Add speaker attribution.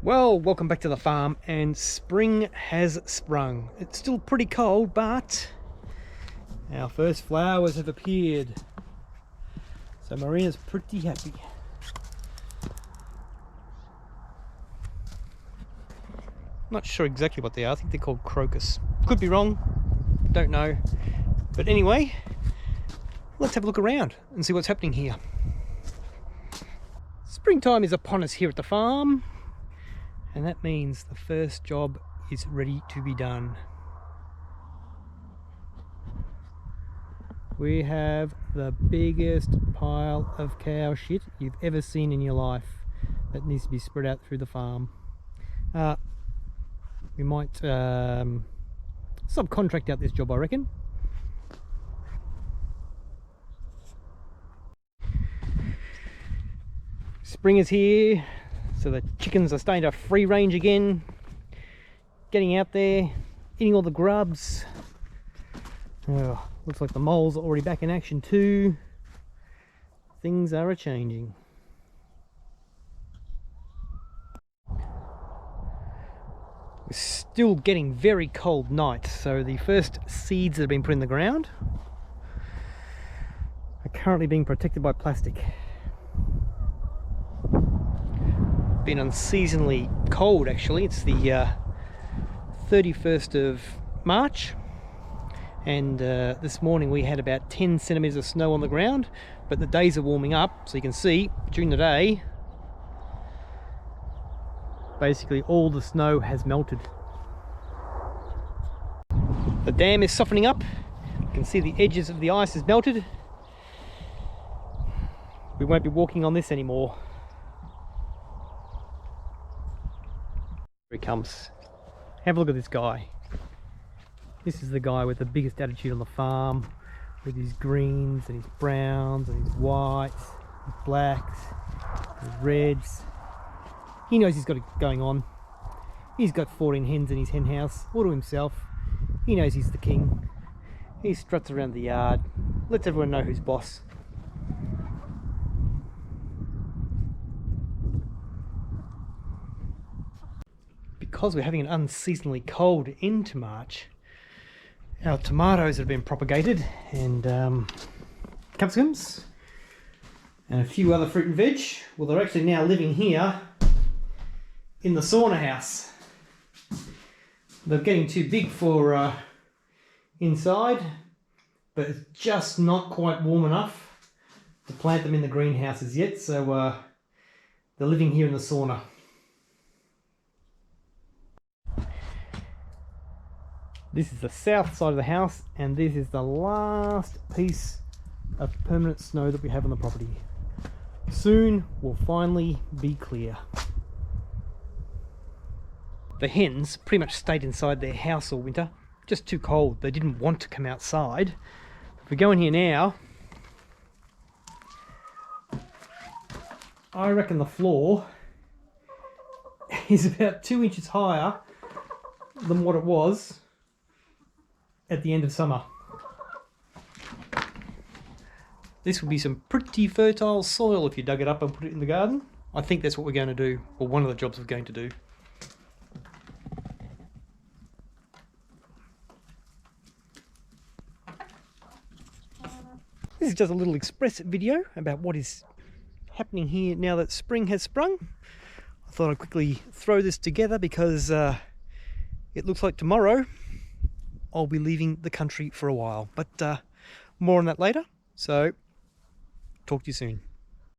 Speaker 1: Well, welcome back to the farm, and spring has sprung. It's still pretty cold, but our first flowers have appeared. So Marina's pretty happy. Not sure exactly what they are. I think they're called crocus. Could be wrong, don't know. But anyway, let's have a look around and see what's happening here. Springtime is upon us here at the farm. And that means the first job is ready to be done. We have the biggest pile of cow shit you've ever seen in your life that needs to be spread out through the farm. We might subcontract out this job, I reckon. Spring is here. So the chickens are starting to free range again, getting out there, eating all the grubs. Oh, looks like the moles are already back in action too. Things are a-changing. We're still getting very cold nights, so the first seeds that have been put in the ground are currently being protected by plastic. Been unseasonably cold actually. It's the 31st of March, and this morning we had about 10 centimeters of snow on the ground, but the days are warming up, so you can see during the day basically all the snow has melted. The dam is softening up. You can see the edges of the ice has melted. We won't be walking on this anymore. Here he comes. Have a look at this guy. This is the guy with the biggest attitude on the farm, with his greens and his browns and his whites, his blacks, his reds. He knows he's got it going on. He's got 14 hens in his hen house, all to himself. He knows he's the king. He struts around the yard, lets everyone know who's boss. Because we're having an unseasonably cold into March, our tomatoes have been propagated, and capsicums and a few other fruit and veg. Well, they're actually now living here in the sauna house. They're getting too big for inside, but it's just not quite warm enough to plant them in the greenhouses yet, so they're living here in the sauna. This is the south side of the house, and this is the last piece of permanent snow that we have on the property. Soon we'll finally be clear. The hens pretty much stayed inside their house all winter, just too cold. They didn't want to come outside. If we go in here now, I reckon the floor is about 2 inches higher than what it was at the end of summer. This would be some pretty fertile soil if you dug it up and put it in the garden. I think that's what we're going to do, or one of the jobs we're going to do. This is just a little express video about what is happening here now that spring has sprung. I thought I'd quickly throw this together because it looks like tomorrow I'll be leaving the country for a while, but more on that later. So talk to you soon.